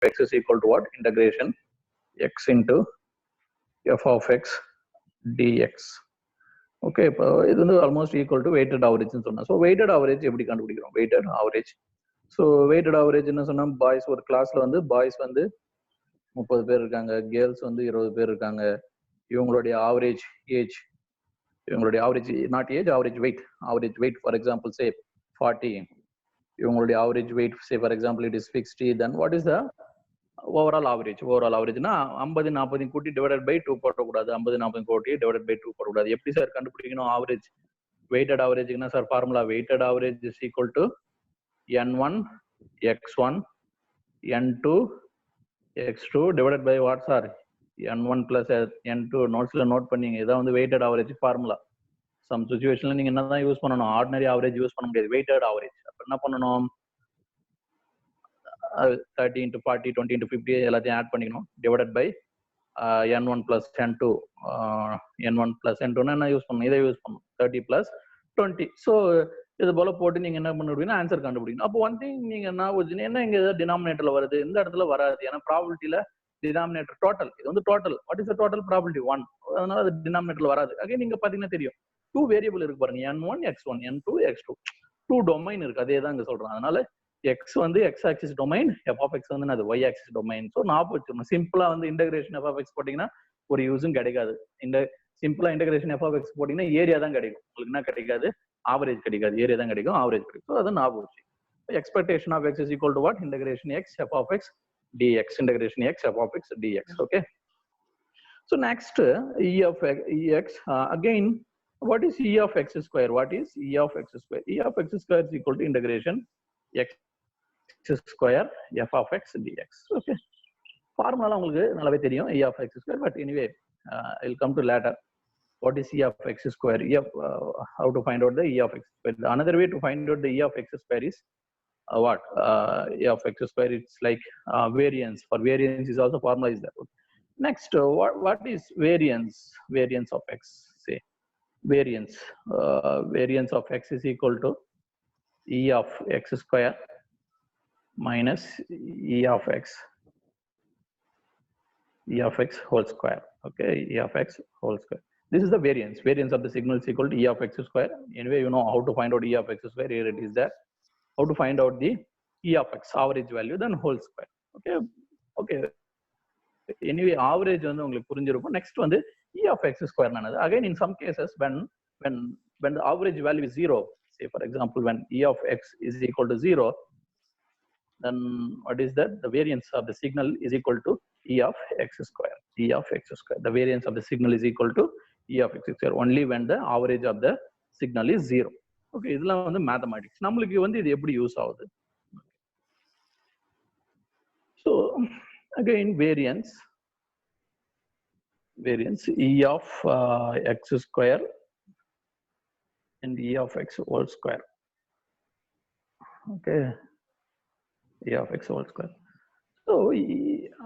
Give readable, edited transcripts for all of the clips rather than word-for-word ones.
x is equal to what? Integration x into f of x dx. Okay, இது வந்து almost equal to weighted average னு சொன்னா. So weighted average எப்படி கண்டுபிடிக்கிறோம்? Weighted average. So weighted average என்ன சொன்னா, boys ஒரு கிளாஸ்ல வந்து பாய்ஸ் வந்து 30 பேர் இருக்காங்க, கேர்ள்ஸ் வந்து 20 பேர் இருக்காங்க. இவங்களுடைய ஆவரேஜ் ஏஜ், இவங்களுடைய average not age, average weight for example say 40. இவங்களுடைய average weight say for example it is 60. Then what is the overall ஆவரேஜ்னா 50 40 கூட்டி டிவைடட் பை 2 போடக்கூடாது. 50 40 கூட்டி டிவைடட் பை 2 போடக்கூடாது. எப்படி சார் கண்டுபிடிக்கணும் ஆவரேஜ்? வெயிட்டட் ஆவரேஜ்னா sir formula weighted average is equal to n1 x1 n2 x2 divided by what sir? n1 plus n2. நோட்ஸ்ல note பண்ணீங்க. இதான் வந்து வெயிட்டட் ஆவரேஜ் ஃபார்முலா. சம் சிச்சுவேஷன்ல நீங்க என்னதான் யூஸ் பண்ணணும்? ஆர்டினரி ஆவரேஜ் யூஸ் பண்ண முடியாது, வெயிட்டட் ஆவரேஜ். அப்ப என்ன பண்ணணும்? 30 into 40 20 into 50 எல்லாத்தையும் ஆட் பண்ணிக்கணும். Divided by n1 plus n2. n1 plus n2 என்ன யூஸ் பண்ணணும்? இதை யூஸ் பண்ணணும். 30 plus 20. ஸோ இது போல போட்டு நீங்க என்ன பண்ணுவீங்கன்னா ஆன்சர் கண்டுபிடிக்கணும். அப்போ ஒன் திங் நீங்க என்ன இங்க ஏதாவது டினாமினேட்டர்ல வருது, இந்த இடத்துல வராது. ஏன்னா ப்ராபபிலிட்டியில டினாமினேட்டர் டோட்டல், இது வந்து total. What is the total probability? 1. அதனால அது டினாமினேட்டர்ல வராது. அகைன் நீங்க பாத்தீங்கன்னா தெரியும் 2 வேரியபிள் இருக்கு பாருங்க, n1 x1 n2 x2. 2 domain இருக்கு, அதே தான் இங்க சொல்றேன். அதனால x வந்து x axis domain, f of x வந்து அது y ஆக்சிஸ் டொமைன். ஸோ ஞாபகம் வச்சுக்கணும். சிம்பிளா வந்து இன்டகிரேஷன் f of x போட்டீங்கன்னா ஒரு யூஸும் கிடைக்காது. இந்த சிம்பிளா இன்டகிரேஷன் f of x போட்டீங்கன்னா ஏரியா தான் கிடைக்கும். உங்களுக்கு என்ன கிடைக்காது? ஆவரேஜ் கிடைக்காது, ஏரியா தான் கிடைக்கும், ஆவரேஜ் கிடைக்கும். ஸோ அதை ஞாபகம் வச்சு expectation of X is equal to what? Integration x f of x dx. Integration x f of x dx. Okay. So next e of ex. Again, what is e of x square? What is e of x square? E of x square is equal to integration x square f of x dx. Okay. Formula உங்களுக்கு நல்லாவே தெரியும் e of x square, but anyway I'll come to later. What is e of x square? How to find out the e of x square? Another way to find out the e of x square is what? E of x square, it's like variance. For variance is also formula is there. Next, what is variance? Variance of x. Say variance. Variance of x is equal to e of x square minus e of x whole square. Okay, e of x whole square. This is the variance. Variance of the signal is equal to e of x square. Anyway, you know how to find out e of x square. Here it is there. How to find out the e of x average value, then whole square. Okay. Anyway, average வந்து உங்களுக்கு புரிஞ்சிருக்கும். Next வந்து e of x square ஆனது. Again, in some cases when the average value is 0, say for example when e of x is equal to 0, then what is that? The variance of the signal is equal to e of x square. E of x square. The variance of the signal is equal to e of x square only when the average of the signal is 0. Okay, இதெல்லாம் வந்து mathematics. நம்மளுக்கு வந்து இது எப்படி use ஆகுது? So again, variance e of x square and e of x whole square. Okay, e of x whole square. So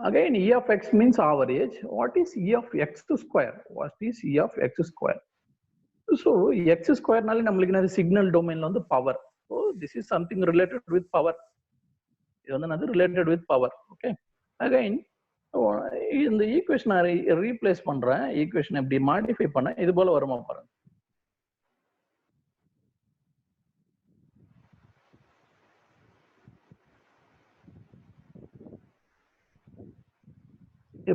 again, e of x means average. What is e of x square? What is e of x square? So x square நால நம்மளுக்கு என்ன? Signal டொமைன்ல வந்து power. So this is something related with power. இது வந்து என்னது? related with power. Okay. Again, இந்த ஈக்குவேஷனை replace பண்றேன். ஈக்குவேஷன் எப்படி மாடிஃபை பண்ண இது போல வருமா பாருங்க.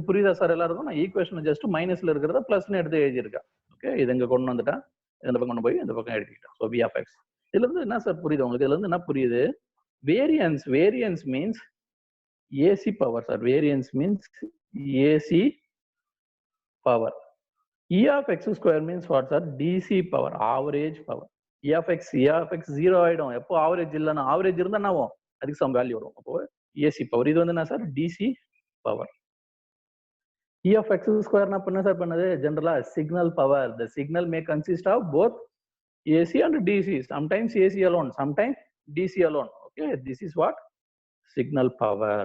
புரியுதா சார் எல்லாருக்கும்? நான் ஈக்குவேஷன் ஜஸ்ட் மைனஸ்ல இருக்கிறத பிளஸ்னு எடுத்து எழுதியிருக்கேன். ஓகே, இது இங்க கொண்டு வந்துட்டேன், இந்த பக்கம் கொண்டு போய் இந்த பக்கம் எழுதிக்கிட்டேன். So v of x. இதுல இருந்து என்ன சார் புரியுது உங்களுக்கு? இதுல இருந்து என்ன புரியுது? Variance means AC power, sir. Variance means AC power. E of x square means what, sir? DC power, average power. E of x 0 ஆயிடும். எப்போ ஆவரேஜ் இல்லைன்னா, ஆவரேஜ் இருந்தா என்ன ஆகும்? அதுக்கு சம் வேல்யூ வரும். அப்போ AC பவர். இது வந்து என்ன சார்? DC power. E of x square என்ன பண்ண சார் பண்ணது? ஜெனரலா signal power. The signal may consist of both AC and DC. Sometimes AC alone, sometimes DC alone. Okay, this is what? Signal power.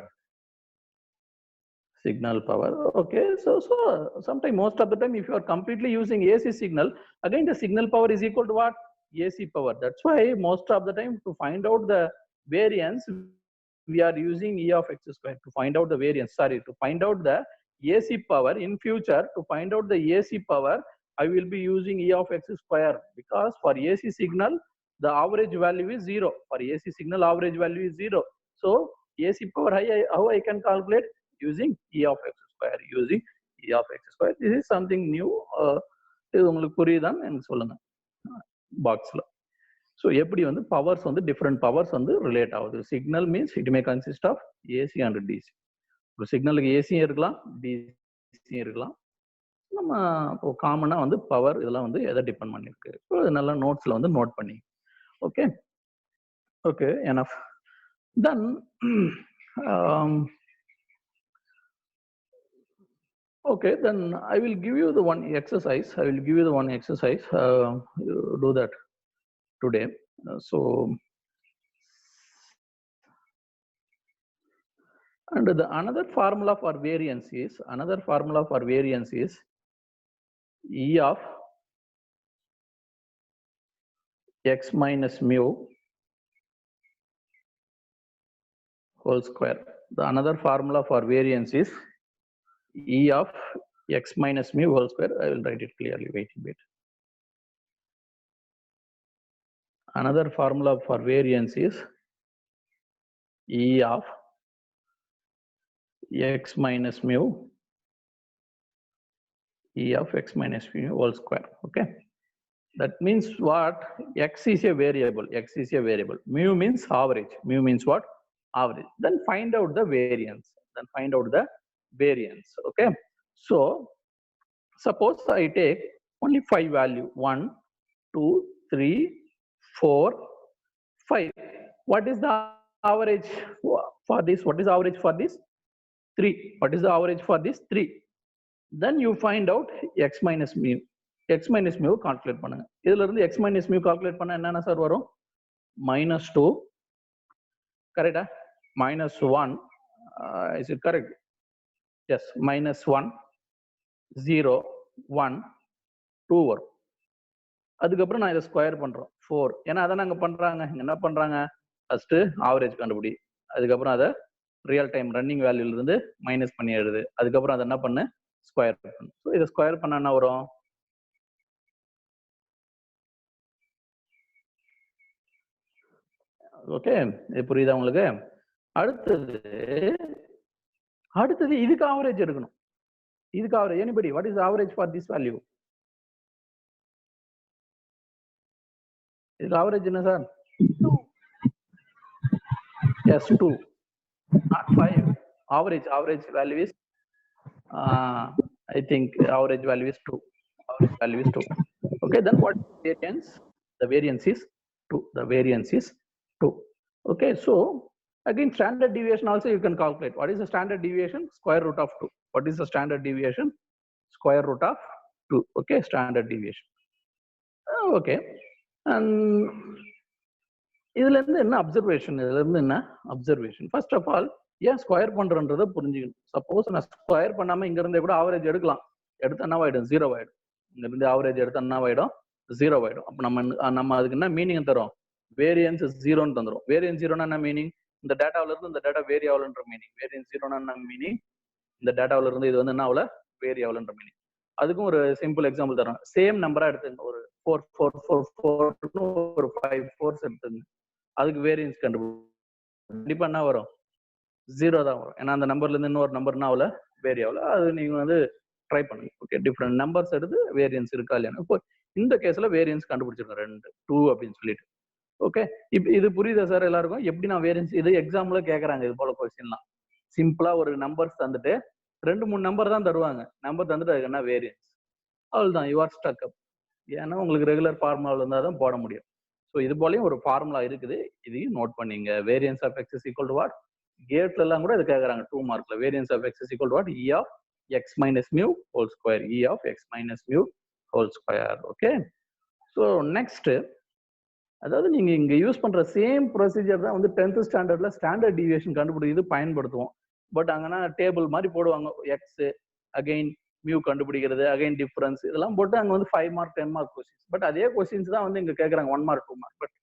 Okay, so sometimes, most of the time, if you are completely using AC signal, again the signal power is equal to what? AC power. That's why most of the time to find out the variance, we are using E of x square to find out the variance. Sorry, to find out the AC power in future. To find out the AC power, I will be using E of x square, because for AC signal the average value is 0. For AC signal average value is 0. So AC power how I can calculate? Using E of x square. Using E of x square. This is something new. இது உங்களுக்கு புரியுதான்னு எனக்கு சொல்லுங்க பாக்ஸ்ல. So எப்படி வந்து powers வந்து different powers வந்து relate ஆகுது. Signal means it may consist of AC and DC. ஒரு சிக்னலுக்கு ஏசியும் இருக்கலாம், டிசியும் இருக்கலாம். நம்ம இப்போ காமனாக வந்து பவர் இதெல்லாம் வந்து எதை டிபெண்ட் பண்ணியிருக்கு. ஸோ இது நல்லா நோட்ஸில் வந்து நோட் பண்ணி. Okay okay enough. Then okay, then I will give you the one exercise. I will give you the one exercise. Do that today. So, and the another formula for variance is E of x minus mu whole square. The another formula for variance is E of x minus mu whole square. I will write it clearly. Wait a bit. Another formula for variance is E of x minus mu, E of x minus mu whole square. Okay. That means what? X is a variable. X is a variable. Mu means average. Mu means what? Average. Then find out the variance. Okay. So suppose I take only 5 value. 1, 2, 3, 4, 5. What is the average for this? What is the average for this? 3. What is the average for this? 3. Then you find out x minus mu. X minus mu calculate பண்ணுங்க. இதுல இருந்து x minus mu calculate பண்ணா என்னன்னா sir வரும்? -2. கரெக்டா? -1. Is it correct? Yes. -1, 0, 1, 2 வரும். அதுக்கப்புறம் நான் இதை ஸ்கொயர் பண்றோம் 4. ஏன்னா அதை நாங்க பண்றாங்க என்ன பண்றாங்க? ஃபர்ஸ்ட் ஆவரேஜ் கண்டுபிடி, அதுக்கப்புறம் அதை ரியல் டைம் ரன்னிங் வேல்யூல இருந்து மைனஸ் பண்ணி எழுது, அதுக்கப்புறம் அதை என்ன பண்ணு? ஸ்கொயர் பண்ணு. ஸோ இதை ஸ்கொயர் பண்ண என்ன வரும்? ஓகே, இது புரியுதா உங்களுக்கு? அடுத்தது இதுக்கு ஆவரேஜ் எடுக்கணும். இதுக்கு average anybody what is average for this value? இதுக்கு ஆவரேஜ் என்ன sir? 2. Yes, 2, not 5. Average value is I think average value is 2. Okay, then what variance? The variance is 2. Okay, so again standard deviation also you can calculate. What is the standard deviation? Square root of 2. What is the standard deviation? Square root of 2. Okay, standard deviation. Okay, and இதுல இருந்து என்ன observation? First of all ஏன் square பண்றன்றதை புரிஞ்சுக்கணும். Suppose நான் square பண்ணாம இங்க இருந்தே கூட ஆவரேஜ் எடுக்கலாம். எடுத்து என்ன ஆயிடும்? 0 ஆயிடும். இங்க இருந்து ஆவரேஜ் எடுத்து என்ன ஆயிடும்? 0 ஆயிடும். அப்ப நம்ம அதுக்கு என்ன மீனிங் தரும்? வேரியன்ஸ் 0ன்னு தந்துரும். வேரியன்ஸ் 0னா என்ன மீனிங்? இந்த டேட்டாவில இருந்து இந்த டேட்டா வேரி ஆகலன்ற மீனிங். வேரியன்ஸ் 0னா என்ன மீனிங்? இந்த டேட்டாவில இருந்து இது வந்து என்ன ஆகல? வேரி ஆகலன்ற மீனிங். அதுக்கும் ஒரு சிம்பிள் எக்ஸாம்பிள் தரோம். சேம் நம்பரா எடுத்துங்க. ஒரு 4 4 4 4 ஒரு 5 4s எடுத்துங்க. அதுக்கு வேரியன்ஸ் கண்டிப்பா என்ன வரும்? 0 தான் வரும். ஏன்னா அந்த நம்பர்ல இருந்து இன்னொரு நம்பர் என்ன ஆகல? வேரி ஆகல. அது நீங்க வந்து ட்ரை பண்ணுங்க. ஓகே, டிஃப்ரெண்ட் நம்பர்ஸ் எடுத்து வேரியன்ஸ் இருக்கா இல்லையா? இப்போ இந்த கேஸ்ல வேரியன்ஸ் கண்டுபிடிச்சிருக்கோம் 2 2 அப்படின்னு சொல்லிட்டு. ஓகே, இது புரியுதா சார் எல்லாருக்கும்? எப்படி நான் வேரியன்ஸ் இது எக்ஸாம்ல கேட்கறாங்க இது போல கொஸ்டின்லாம். சிம்பிளா ஒரு நம்பர்ஸ் தந்துட்டு 2-3 நம்பர் தான் தருவாங்க. நம்பர் தந்துட்டு அதுக்கு என்ன வேரியன்ஸ், அவ்வளவுதான். யூ ஆர் ஸ்டக் அப். ஏன்னா உங்களுக்கு ரெகுலர் ஃபார்முலா இருந்தால் தான் போட முடியும். ஸோ இது போலயும் ஒரு ஃபார்முலா இருக்குது, இதையும் நோட் பண்ணீங்க. Variance of X is equal to what? கேட்ல எல்லாம் கூட இது கேட்கறாங்க 2 மார்க்ல. Variance of X is equal to what? E of X minus mu whole square. E of X minus mu whole square. Okay, so next, அதாவது நீங்க இங்க use பண்ற சேம் ப்ரொசீஜர் தான் வந்து 10th ஸ்டாண்டர்ட்ல ஸ்டாண்டர்ட் டீவியேஷன் கண்டுபிடிக்கிறது பயன்படுத்துவோம். பட் அங்கன்னா டேபிள் மாதிரி போடுவாங்க. எக்ஸ் அகைன் மியூ கண்டுபிடிக்கிறது, அகைன் டிஃபரன்ஸ், இதெல்லாம் போட்டு அங்க வந்து 5 மார்க் 10 மார்க் கொஸ்டின்ஸ். பட் அதே கொஸ்டின்ஸ் தான் வந்து இங்க கேட்கறாங்க 1 மார்க் 2 மார்க். பட்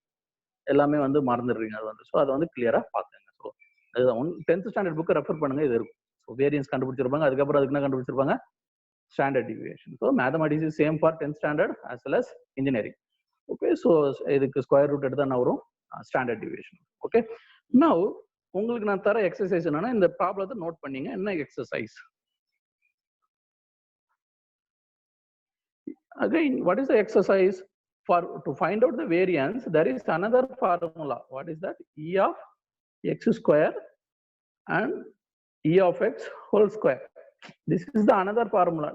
எல்லாமே வந்து மறந்துடுறீங்க அது வந்து. ஸோ அதை வந்து கிளியரா பாத்துங்க. ஸோ அதுதான் 10th ஸ்டாண்டர்ட் புக்கை ரெஃபர் பண்ணுங்க, இது இருக்கும். ஸோ வேரியன்ஸ் கண்டுபிடிச்சிருப்பாங்க, அதுக்கப்புறம் அதுக்கு என்ன கண்டுபிடிச்சிருப்பாங்க, standard deviation. So mathematics is same for 10th standard as well as engineering. Okay, so இதுக்கு ஸ்கொயர் ரூட் எடுத்து என்ன வரும், ஸ்டாண்டர்ட் டிவியேஷன். ஓகே, நவ் உங்களுக்கு நான் தர எக்ஸசைஸ் என்னன்னா, இந்த ப்ராப்ளத்தை நோட் பண்ணீங்க. என்ன exercise? Again, what is the exercise? To find out the variance, there is another formula. What is that? E of x square and E of x whole square. This is the another formula.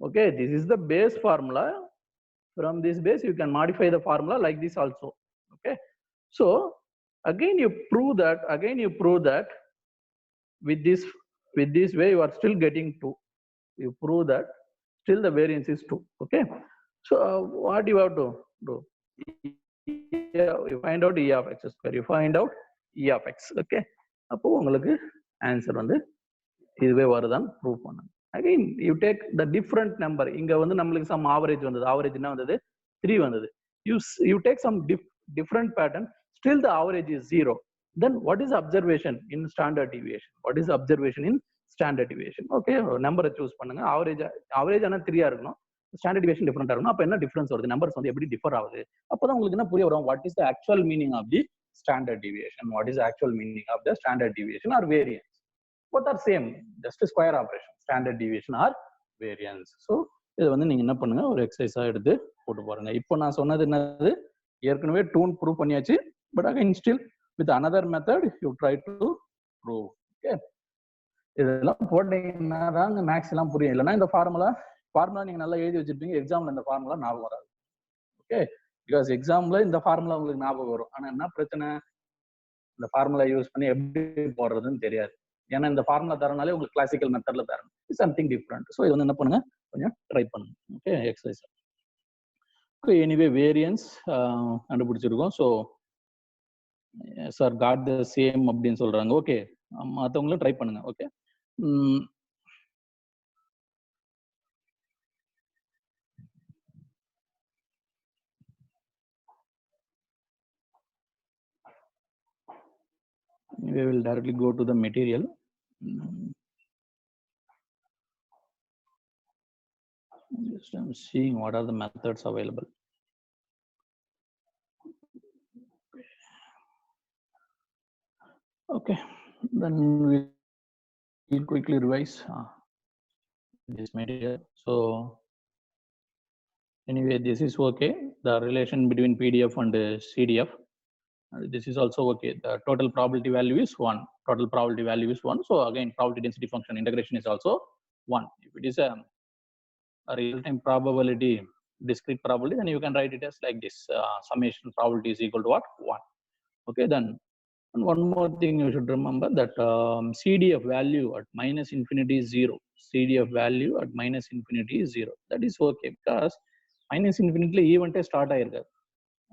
Okay, this is the base formula. From this base, you can modify the formula like this also. Okay, so again you prove that with this way you are still getting 2. You prove that still the variance is 2. Okay, so what you have to do? You find out E of x square, you find out E of x. Okay, அப்போ உங்களுக்கு answer வந்து இதுவே வருதான் prove பண்ணுங்க. Again you take the different number. இங்க வந்து நம்மளுக்கு some average வந்தது, ஆவரேஜ் என்ன வந்தது, 3 வந்தது. You take some different pattern, still the average is 0. then what is observation in standard deviation? What is observation in standard deviation? Okay, நம்பரை choose பண்ணுங்க. Average ஆனா 3 இருக்கணும், ஸ்டாண்டர்ட் டிவியேஷன் டிஃபரெண்டா இருக்கணும். அப்ப என்ன டிஃபரன்ஸ் வருது, நம்பர்ஸ் வந்து எப்படி டிஃபர் ஆகுது, அப்பதான் உங்களுக்கு என்ன புரிய வரும், what is the actual meaning of the standard deviation, what is actual meaning of the standard deviation or variance. both are same, just a square operation, standard deviation or variance. So இது வந்து நீங்க என்ன பண்ணுங்க, ஒரு எக்ஸசைஸா எடுத்து போட்டு பாருங்க. இப்போ நான் சொன்னது என்னது, ஏற்கனவே 2 ப்ரூவ் பண்ணியாச்சு, but again still with another method you try to prove. Okay, இதெல்லாம் போட்டீங்கன்னா தான் மேக்ஸ் எல்லாம் புரியும். இல்லைன்னா இந்த ஃபார்முலா நீங்க நல்லா எழுதி வச்சிருப்பீங்க, எக்ஸாம்ல இந்த ஃபார்முலா ஞாபகம் வராது. ஓகே, பிகாஸ் எக்ஸாம்ல இந்த ஃபார்முலா உங்களுக்கு ஞாபகம் வரும், ஆனா என்ன பிரச்சனை, இந்த ஃபார்முலா யூஸ் பண்ணி எப்படி போடுறதுன்னு தெரியாது. ஏன்னா இந்த ஃபார்முலா தரனாலே உங்களுக்கு கிளாசிக்கல் மெத்தட்ல தரணும், சம்திங் டிஃப்ரெண்ட். ஸோ இது வந்து என்ன பண்ணுங்க, கொஞ்சம் ட்ரை பண்ணுங்க. Okay, exercise. Okay, anyway variance கண்டுபிடிச்சிருக்கோம். So sir got the same அப்படின்னு சொல்றாங்க. ஓகே, மற்றவங்களும் ட்ரை பண்ணுங்க. Okay, we will directly go to the material. Just I'm seeing what are the methods available. Okay, then we'll quickly revise this material. So anyway, this is okay, the relation between PDF and CDF. This is also okay. The total probability value is 1. Total probability value is 1. So again, probability density function integration is also 1. If it is a real-time probability, discrete probability, then you can write it as like this. Summation probability is equal to what? 1. Okay, then and one more thing you should remember, that CDF value at minus infinity is 0. CDF value at minus infinity is 0. That is okay, because minus infinity event start ஆயிருக்காது.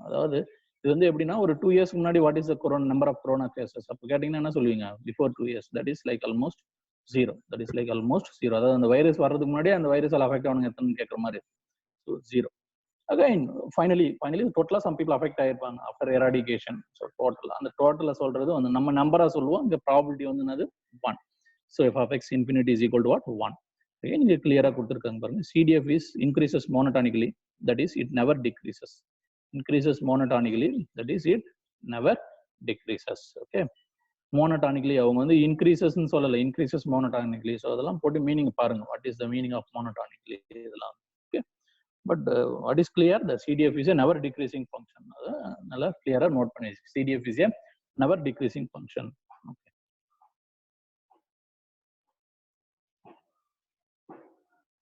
அதாவது இது வந்து எப்படின்னா, ஒரு 2 years முன்னாடி what is the corona number of corona cases அப்போ கேட்டீங்கன்னா என்ன சொல்லுவீங்க, before 2 years, that is like almost 0. That is like almost 0. அதாவது அந்த வைரஸ் வர்றதுக்கு முன்னாடி அந்த வைரஸால் அஃபெக்ட் ஆகணும் எத்தனை கேட்குற மாதிரி. ஸோ 0. அகைன் ஃபைனலி டோட்டலாக சம் பீப்புள் அஃபெக்ட் ஆயிருப்பாங்க ஆஃப்டர் எராடிகேஷன். ஸோ டோட்டல் அந்த டோட்டலில் சொல்றது வந்து நம்ம நம்பராக சொல்லுவோம், இந்த ப்ராபிலிட்டி வந்து என்னது 1. So F of X infinity is equal to what 1. Again இங்கே கிளியராக கொடுத்துருக்காங்க பாருங்க, CDF is increases monotonically, that is it never decreases. Increases monotonically, that is it never decreases. Okay, monotonically அவங்க வந்து increases ன்னு சொல்லல, increases monotonically. ஸோ அதெல்லாம் போட்டு மீனிங் பாருங்க, what is the meaning of monotonically இதெல்லாம். Okay, but what is clear, the CDF is a never decreasing function. நல்லா கிளியரா நோட் பண்ணி, CDF is a never decreasing function. Okay,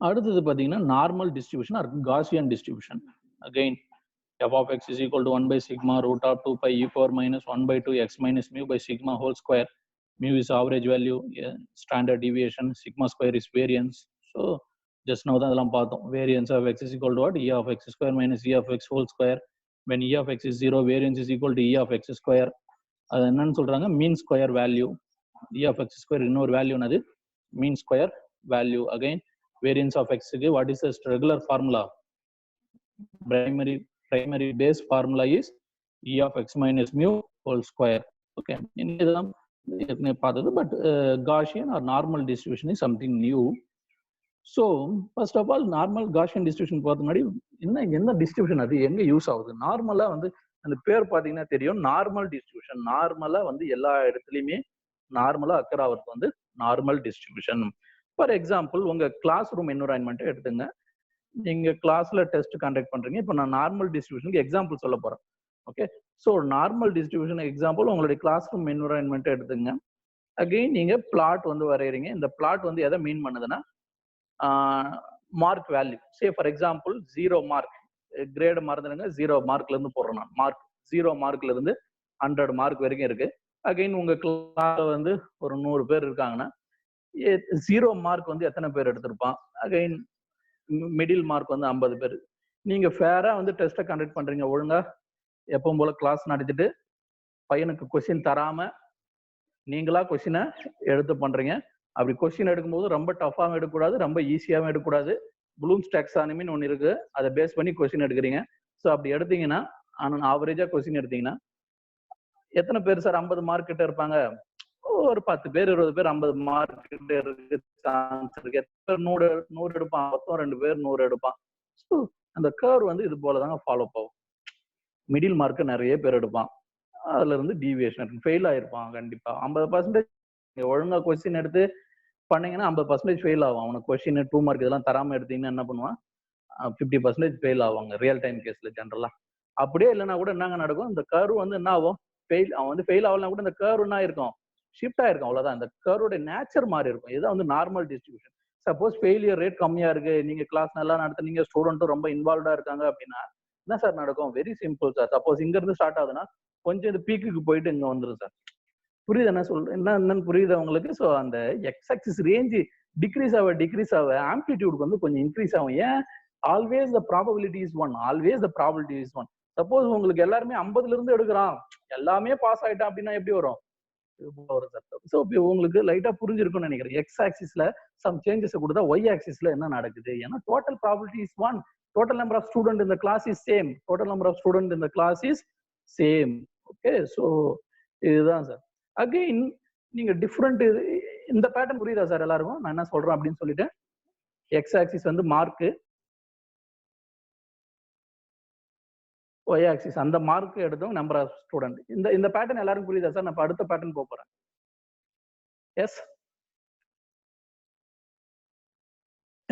அடுத்தது பாத்தீங்கன்னா normal distribution or Gaussian distribution. Again f of x is equal to 1 by sigma root of 2 pi e power minus 1 by 2 x minus mu by sigma whole square. Mu is average value, standard deviation, sigma square is variance. So just now that அதெல்லாம் பார்த்தோம். Variance of x is equal to what? E of x square minus E of x whole square. When E of x is 0, variance is equal to E of x square. அது என்னன்னு சொல்றாங்க, mean square value. E of x square இன்னொரு value என்னது, mean square value. Again variance of x க்கு what is the regular formula? Primary base formula is E of x minus mu whole square. Okay, இதெல்லாம் but Gaussian or normal distribution is something new. So first of all, normal Gaussian distribution பார்த்து என்ன distribution அது எங்க use ஆகுது? நார்மலா வந்து அந்த பேர் பாத்தீங்கன்னா தெரியும், நார்மல் டிஸ்ட்ரிபியூஷன். நார்மலா வந்து எல்லா இடத்துலயுமே நார்மலா அக்கர் ஆகிறது வந்து நார்மல் டிஸ்ட்ரிபியூஷன். ஃபார் எக்ஸாம்பிள், உங்க கிளாஸ் ரூம் என்விரான்மெண்ட் எடுத்துங்க. நீங்க கிளாஸ்ல டெஸ்ட் கண்டக்ட் பண்றீங்க. இப்போ நான் நார்மல் டிஸ்ட்ரிபியூஷனுக்கு எக்ஸாம்பிள் சொல்ல போறேன். Okay, so normal distribution example உங்களுடைய கிளாஸ் ரூம் என்விரான்மெண்ட் எடுத்துங்க. அகைன் நீங்க பிளாட் வந்து வரைகிறீங்க. இந்த பிளாட் வந்து எதை மீன் பண்ணுதுன்னா, mark value. Say for example 0 mark grade மறந்துடுங்க, 0 மார்க்ல இருந்து போடுறேன் நான். மார்க் 0 மார்க்ல இருந்து 100 மார்க் வரைக்கும் இருக்கு. அகைன் உங்க கிளாஸ்ல வந்து ஒரு 100 பேர் இருக்காங்கன்னா 0 மார்க் வந்து எத்தனை பேர் எடுத்திருப்பான்? அகைன் மிடில் மார்க் வந்து 50 பேர். நீங்க ஃபேரா வந்து டெஸ்ட்டை கண்டக்ட் பண்றீங்க, ஒழுங்கா எப்பவும் போல கிளாஸ் நடத்திட்டு பையனுக்கு கொஸ்டின் தராம நீங்களா கொஸ்டினை எடுத்து பண்றீங்க. அப்படி கொஸ்டின் எடுக்கும்போது ரொம்ப டஃபாகவும் எடுக்கக்கூடாது, ரொம்ப ஈஸியாகவும் எடுக்கக்கூடாது. ப்ளூம்ஸ் டாக்ஸானமின்னு ஒன்று இருக்கு, அதை பேஸ் பண்ணி கொஸ்டின் எடுக்கிறீங்க. ஸோ அப்படி எடுத்தீங்கன்னா, ஆவரேஜா கொஸ்டின் எடுத்தீங்கன்னா எத்தனை பேர் சார் 50 மார்க் கிட்ட இருப்பாங்க? ஒரு 10 பேர் 20 பேர் 50 மார்க் கிட்ட இருக்கு சான்ஸ் இருக்கு. எத்தனை 100 எடுப்பான்? 2 பேர் 100 எடுப்பான். ஸோ அந்த கர்வ் வந்து இது போல தாங்க ஃபாலோ ஆகும். மிடில் மார்க் நிறைய பேர் எடுப்பான், அதுல இருந்து டீவியேஷன் ஃபெயில் ஆயிருப்பான். கண்டிப்பா 50% ஒழுங்கா கொஸ்டின் எடுத்து பண்ணீங்கன்னா 50% ஃபெயில் ஆகும். அவனுக்கு கொஸ்டின் 2 மார்க் இதெல்லாம் தராம எடுத்தீங்கன்னா என்ன பண்ணுவான்? 50% ஃபெயில் ஆவாங்க ரியல் டைம் கேஸ்ல ஜென்ரலா. அப்படியே இல்லைன்னா கூட என்னங்க நடக்கும்? இந்த கர்வ் வந்து என்ன ஆகும்? அவன் வந்து ஃபெயில் ஆகலாம் கூட இந்த கர்வ் என்ன இருக்கும்? ஷிஃப்ட் ஆயிருக்கும், அவ்வளவுதான். இந்த கர்வோட நேச்சர் மாறி இருக்கும். இதுதான் வந்து normal distribution. Suppose failure rate கம்மியா இருக்கு, நீங்க கிளாஸ் நல்லா நடத்துனீங்க, ஸ்டூடெண்ட்டும் ரொம்ப இன்வால்வ்டா இருக்காங்க அப்படின்னா என்ன சார் நடக்கும்? Very simple sir. சப்போஸ் இங்க இருந்து ஸ்டார்ட் ஆகுதுன்னா கொஞ்சம் இந்த பீக்குக்கு போயிட்டு இங்க வந்துடும் சார். புரியுது என்ன சொல்றேன்? என்னன்னு புரியுது உங்களுக்கு? ஸோ அந்த எக்ஸ் ஆக்சிஸ் ரேஞ்ச் டிக்ரீஸ் ஆக ஆம்பிளிடியூட் வந்து கொஞ்சம் இன்க்ரீஸ் ஆகும். ஏன்? Always the probability is 1. Always the probability is 1. Suppose உங்களுக்கு எல்லாருமே 50ல இருந்து எடுக்கிறான், எல்லாமே பாஸ் ஆயிட்டான் அப்படின்னா எப்படி வரும்? ஸோ உங்களுக்கு லைட்டா புரிஞ்சிருக்கும்னு நினைக்கிறேன். எக்ஸ் ஆக்சிஸ்ல சம் சேஞ்சஸ் கொடுத்தா ஒய் ஆக்சிஸ்ல என்ன நடக்குது? ஏன்னா total probability is 1. Total number of student in the class is same. Total number of student in the class is same. Okay, so இதுதான் சார். அகைன் நீங்க டிஃப்ரெண்ட் இந்த பேட்டர்ன் புரியுதா sir எல்லாருக்கும் நான் என்ன சொல்றேன் அப்படின்னு சொல்லிட்டு? எக்ஸ் ஆக்சிஸ் வந்து மார்க், ஒய் ஆக்சிஸ் அந்த மார்க் எடுத்தோம் நம்பர் ஆஃப் ஸ்டூடெண்ட். இந்த பேட்டர்ன் எல்லாருக்கும் புரியுதா சார்? நான் அடுத்த பேட்டர்ன் போறேன். Yes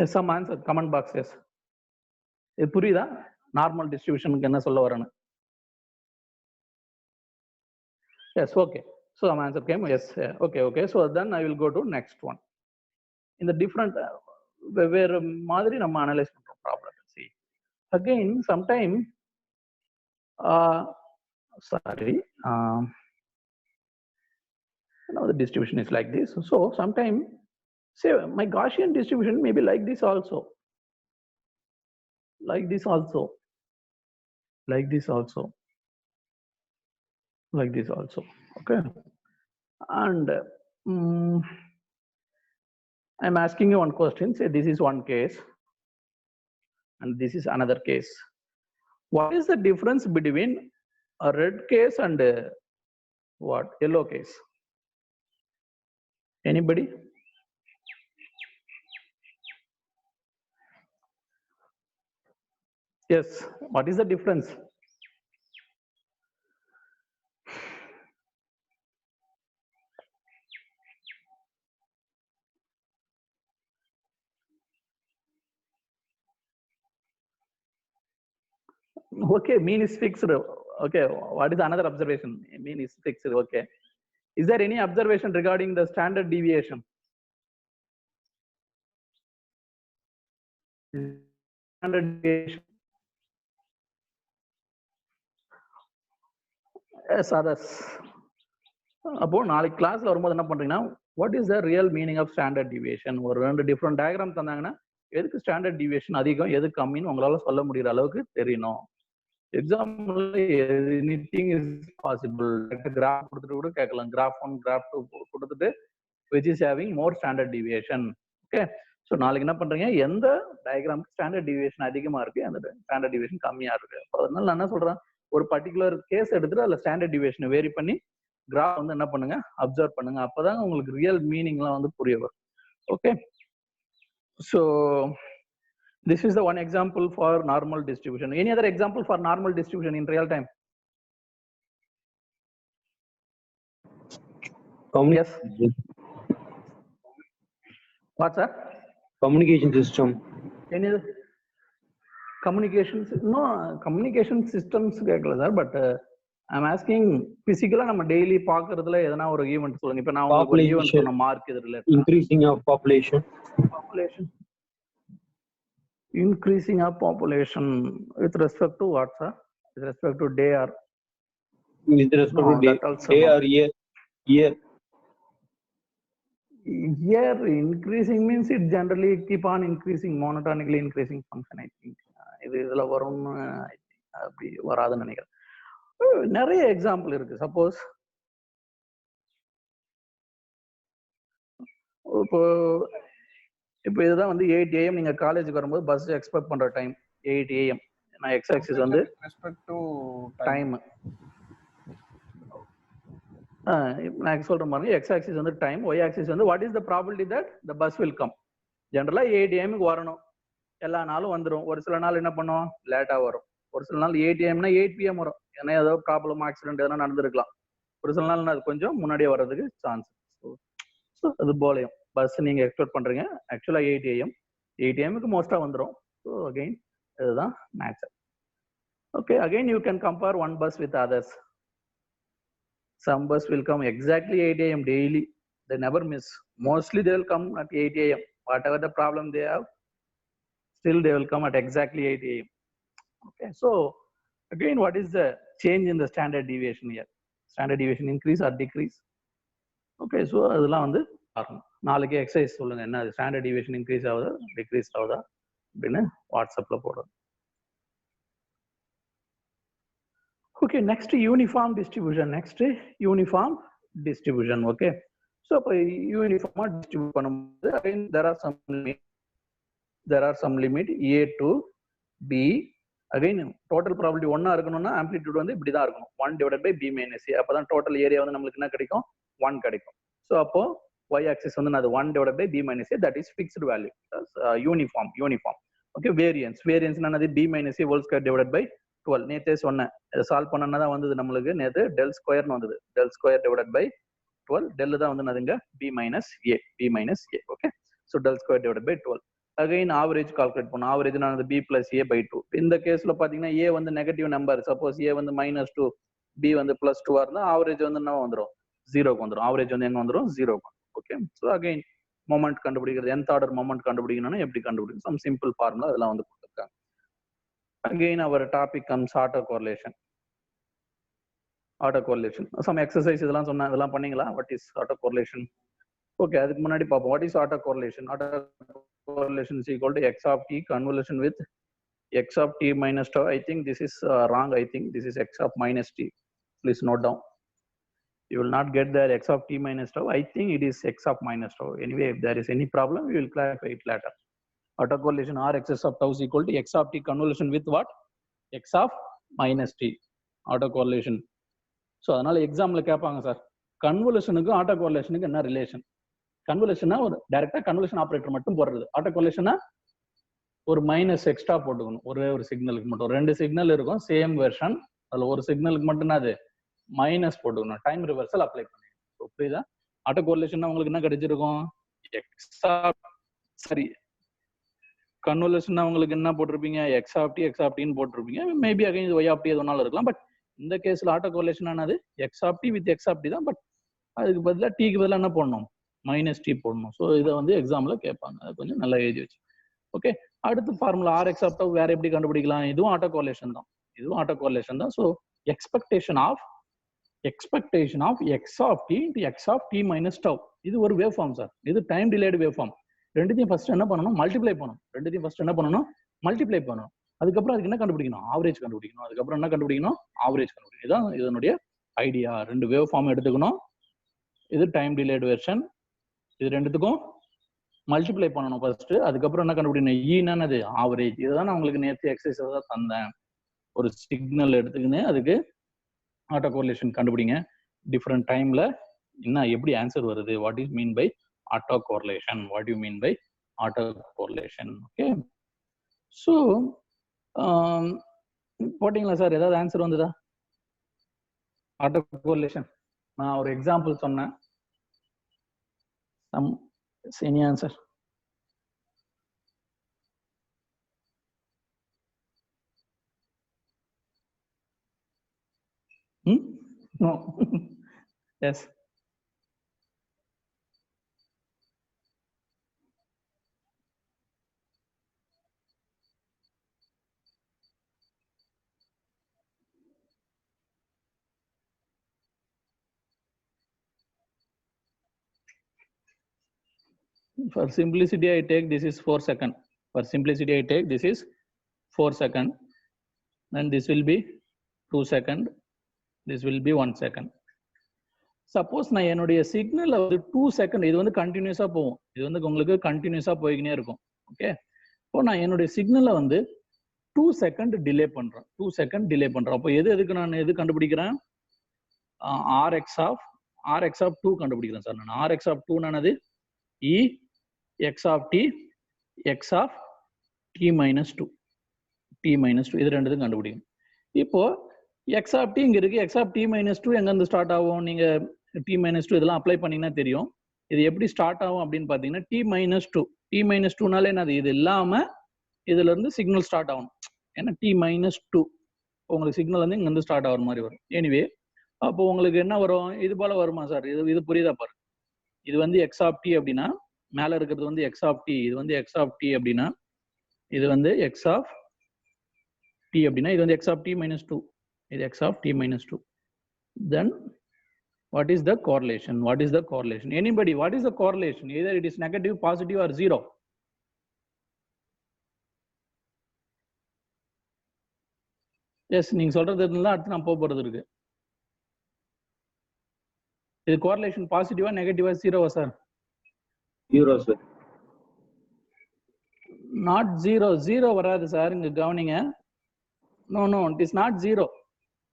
yes, some answer comment box. Yes, இது புரியுதா? நார்மல் டிஸ்ட்ரிபியூஷனுக்கு என்ன சொல்ல வரேன்னு? Yes, okay. So my answer came yes. Okay. So then I will go to next one. In the different where மாதிரி நம்ம analyze பண்றோம் problem. See again sometime now the distribution is like this. So sometime say my Gaussian distribution may be like this also, like this also, like this also, like this also. Okay, and I'm asking you one question. Say this is one case and this is another case. What is the difference between a red case and what? Yellow case? Anybody? Yes, what is the difference? Okay, mean is fixed. Okay, what is another observation? Mean is fixed. Okay, is there any observation regarding the standard deviation? Standard deviation. Yes, others. அப்போ நாளைக்கு கிளாஸ்ல வரும்போது என்ன பண்றீங்கன்னா, what is the real meaning of standard deviation? ஒரு 2 different diagram தந்தாங்கன்னா எதுக்கு standard deviation அதிகம் எது கம்மின்னு உங்களால சொல்ல முடியற அளவுக்கு தெரியணும். Example anything is possible. Graph கொடுத்துட்டு கூட கேட்கலாம். கிராஃப் 1 கிராஃப் 2 கொடுத்துட்டு which is having more standard deviation. Okay, so நாளைக்கு என்ன பண்றீங்க, எந்த டயக்ராமுக்கு ஸ்டாண்டர்ட் டிவியேஷன் அதிகமா இருக்கு, அந்த ஸ்டாண்டர்ட் டிவியேஷன் கம்மியா இருக்கு. அதனால நான் என்ன சொல்றேன், ஒரு பர்டிகுலர் கேஸ் எடுத்துட்டு அதுல ஸ்டாண்டர்ட் டிவியேஷன் வேரி பண்ணி கிராஃப் வந்து என்ன பண்ணுங்க, அப்சர்வ் பண்ணுங்க. அப்பதான் உங்களுக்கு ரியல் மீனிங்லாம் வந்து புரிய வரும். Okay, so this is the one example for normal distribution. Any other example for normal distribution in real time? Yes. What, sir? Communication system. Any other communications? No, communication systems கேட்கல sir. But I'm asking physically நம்ம daily பார்க்கறதுல எதனா ஒரு event சொல்லுங்க. இப்போ நான் உங்களுக்கு ஒரு ஈவென்ட் சொன்ன மார்க் இது related. Increasing of population. Increasing of population with respect to what, sir? With respect to day or? With respect to day or year. Year increasing means it generally keep on increasing, monotonically increasing function. I think இதுல வரும், அப்படி வராதுன்னு நினைக்கிறேன். நிறைய example இருக்கு. Suppose இப்போ இதுதான் வந்து 8 AM நீங்க காலேஜுக்கு வரும்போது பஸ் எக்ஸ்பெக்ட் பண்ற டைம் 8 AM. நான் எக்ஸ் ஆக்சிஸ் வந்து ரெஸ்பெக்ட் டு டைம், நான் சொல்ற மாதிரி எக்ஸ் ஆக்சிஸ் வந்து டைம், ஒய் ஆக்சிஸ் வந்து what is the probability that the bus will come. ஜென்ரலா 8 AM வரணும், எல்லா நாளும் வந்துடும். ஒரு சில நாள் என்ன பண்ணும், லேட்டா வரும். ஒரு சில நாள் 8 AMனா 8 PM வரும். ஏன்னா ஏதோ ப்ராப்ளம், ஆக்சிடென்ட் எதனா நடந்திருக்கலாம். ஒரு சில நாள் அது கொஞ்சம் முன்னாடியே வர்றதுக்கு சான்ஸ். ஸோ அது போலையும் பஸ் நீங்க எக்ஸ்பெக்ட் பண்றீங்க, ஆக்சுவலா 8 AM 8 AMக்கு மோஸ்டா வந்துடும். ஸோ அகைன் இதுதான் nature. Okay, again you can compare one bus with others. Some bus will come exactly 8 AM daily. They never miss. Mostly they will come at 8 AM. Whatever the problem they have, still they will come at exactly 8 AM. Okay, so again, what is the change in the standard deviation here? Standard deviation increase or decrease? Okay, so அதெல்லாம் வந்து பார்க்கணும். நாளைக்கு exercise சொல்லுங்க, என்ன standard deviation increase ஆகுதா degrees ஆகுதா அப்படின்னு வாட்ஸ்அப்ல போடுறோம். Okay, next uniform distribution. Okay, so uniform distribute பண்ணும்போது again there are some limit a to b. again total probability 1 இருக்கணும்னா amplitude வந்து இப்படி தான் இருக்கணும், 1 divided by b minus a. அப்பதான் total area வந்து நமக்கு என்ன கிடைக்கும், 1 கிடைக்கும். so அப்போ y axis வந்து அது 1 divided by b minus a, that is fixed value. uniform. okay, variance என்னது, b minus a whole square divided by 12. நேத்தே சொன்னேன், இதை சால்வ் பண்ணனா தான் வந்தது நம்மளுக்கு. நேத்து del square வந்தது, del square divided by 12. del தான் வந்து என்னதுங்க, b minus a. okay, so del square divided by 12. again average calculate பண்ணோம். average நான் b plus a by 2. இந்த கேஸ்ல பாத்தீங்கன்னா a வந்து நெகட்டிவ் நம்பர், சப்போஸ் a வந்து -2 b வந்து +2 இருந்தா ஆவரேஜ் வந்து என்ன வந்துரும், 0க்கு வந்துரும். ஆவரேஜ் வந்து எங்க வந்துரும், 0க்கு. ஓகே, so again மொமெண்ட் கண்டுபிடிக்கிறது, nth ஆர்டர் மொமெண்ட் கண்டுபிடிக்கணும்னா எப்படி கண்டுபிடிக்கணும், some simple formula அதெல்லாம் வந்து கொடுத்திருக்காங்க. again our topic comes autocorrelation. some exercise இதெல்லாம் சொன்னா இதெல்லாம் பண்ணீங்களா, what is autocorrelation? okay, அதுக்கு முன்னாடி பாப்போம் what is autocorrelation. autocorrelation is equal to x of t convolution with x of t minus tau. I think this is wrong. I think this is x of minus t. Please note down. You will not get there x of t minus tau. I think it is x of minus tau. Anyway, if there is any problem, we will clarify it later. Autocorrelation r excess of tau is equal to x of t convolution with what, x of minus t. autocorrelation. So அதனால எக்ஸாம்ல கேட்பாங்க sir, கன்வல்யூஷனுக்கும் ஆட்டோகோரிலேஷனுக்கு என்ன relation. கன்வல்யூஷனா ஒரு டைரக்டா convolution operator மட்டும் போடுறது, ஆட்டோகோரிலேஷனா ஒரு minus extra போட்டுக்கணும். ஒரே ஒரு சிக்னலுக்கு மட்டும், 2 சிக்னல் இருக்கும் சேம் வெர்ஷன், அதுல ஒரு சிக்னலுக்கு மட்டும் அது மைனஸ் போட்டுக்கணும், டைம் ரிவர்சல் அப்ளை பண்ணிக்கணும். புரியுதா? ஆட்டோகோரிலேஷன் உங்களுக்கு என்ன கிடைச்சிருக்கும், கன்வல்யூஷன் உங்களுக்கு என்ன போட்டிருப்பீங்க, எக்ஸ் ஆஃப் டின்னு போட்டிருப்பீங்க. மேபி அகைன் இது ஒய் ஆஃப் டி எதுனாலும் இருக்கலாம். பட் இந்த கேஸ்ல ஆட்டோகோரிலேஷன் ஆனது X of T with X of T தான். பட் அதுக்கு பதிலாக டீக்கு பதிலாக என்ன போடணும், மைனஸ் டி போடணும். ஸோ இதை வந்து எக்ஸாம்ல கேட்பாங்க, அது கொஞ்சம் நல்லா எழுதி வச்சு. ஓகே, அடுத்த formula R x of tau வேற எப்படி கண்டுபிடிக்கலாம், இதுவும் ஆட்டோகோரிலேஷன் தான். So expectation of x of t into x of t minus tau, இது ஒரு வேவ் ஃபார்ம் சார். இது டைம் டிலேடு வேவ் ஃபார்ம். ரெண்டுத்தையும் ஃபர்ஸ்ட் என்ன பண்ணணும், மல்டிப்ளை பண்ணணும். அதுக்கப்புறம் அதுக்கு என்ன கண்டுபிடிக்கணும், ஆவரேஜ் கண்டுபிடிக்கணும். அதுக்கப்புறம் என்ன கண்டுபிடிக்கணும், ஆவரேஜ் கண்டுபிடிக்கணும். இதுதான் இதனுடைய ஐடியா. 2 வேவ் ஃபார்ம் எடுத்துக்கணும். இது டைம் டிலேடு வெர்ஷன். இது ரெண்டுத்துக்கும் மல்டிப்ளை பண்ணணும் ஃபர்ஸ்ட். அதுக்கப்புறம் என்ன கண்டுபிடிக்கணும், ஈனது ஆவரேஜ். இதுதான் நான் உங்களுக்கு நேற்று எக்ஸசைஸ் தான் தந்தேன். ஒரு சிக்னல் எடுத்துக்கின்னு அதுக்கு ஆட்டோகோரிலேஷன் கண்டுபிடிங்க. டிஃப்ரெண்ட் டைம்ல என்ன எப்படி ஆன்சர் வருது, what is mean by auto correlation, what you mean by auto correlation. Okay, so போட்டிங்களா சார்? ஏதாவது ஆன்சர் வந்ததா? ஆட்டோ கோரிலேஷன் நான் ஒரு எக்ஸாம்பிள் சொன்னேன். Any answer? No. Yes. For simplicity, I take this is 4 seconds. For simplicity, I take this is 4 seconds. Then this will be 2 seconds. This will be 1 second. Suppose நான் என்னுடைய சிக்னல்ல வந்து 2 second, இது வந்து கண்டினியூஸா போகும், இது வந்து உங்களுக்கு கண்டினியூஸா போய்கினே இருக்கும். ஓகே, இப்போ நான் என்னுடைய சிக்னல்ல வந்து 2 செகண்ட் டிலே பண்றேன், 2 செகண்ட் டிலே பண்றேன். அப்போ எதுக்கு நான் எது கண்டுபிடிக்கிறேன்? RX of 2 கண்டுபிடிக்கிறேன் சார். நான் RX of 2 நானது E x of t x of t minus 2 இது ரெண்டுதும் கண்டுபிடிக்கணும். இப்போ x of t இங்க இருக்கு, x of t minus 2 எங்க இருந்து ஸ்டார்ட் ஆகும்? நீங்க t minus 2 இதெல்லாம் அப்ளை பண்ணீங்கன்னா தெரியும். இது எப்படி ஸ்டார்ட் ஆகும் அப்படின்னு பாத்தீங்கன்னா t minus 2 நாலே என்னது, இது இல்லாம இதுல இருந்து சிக்னல் ஸ்டார்ட் ஆகும். ஏன்னா t minus 2 உங்களுக்கு சிக்னல் வந்து இங்க இருந்து ஸ்டார்ட் ஆகிற மாதிரி வரும். எனிவே அப்போ உங்களுக்கு என்ன வரும்? இது போல வருமா சார்? இது புரியுதா பாருங்க. இது வந்து x of t அப்படின்னா மேல இருக்கிறது வந்து x of t, இது வந்து x of t அப்படின்னா இது வந்து x of t அப்படின்னா இது வந்து x of t minus 2, இது x of t minus 2. Then what is the correlation? What is the correlation? Anybody, what is the correlation? Either it is negative, positive or zero. Yes, நீங்க சொல்றது இருந்தா அடுத்து நான் போறது இருக்கு. இது கோரிலேஷன் பாசிட்டிவா நெகட்டிவா ஜீரோவா sir? Zero sir. Not zero, zero வராது சார், இங்க கவனிங்க. No it is not zero.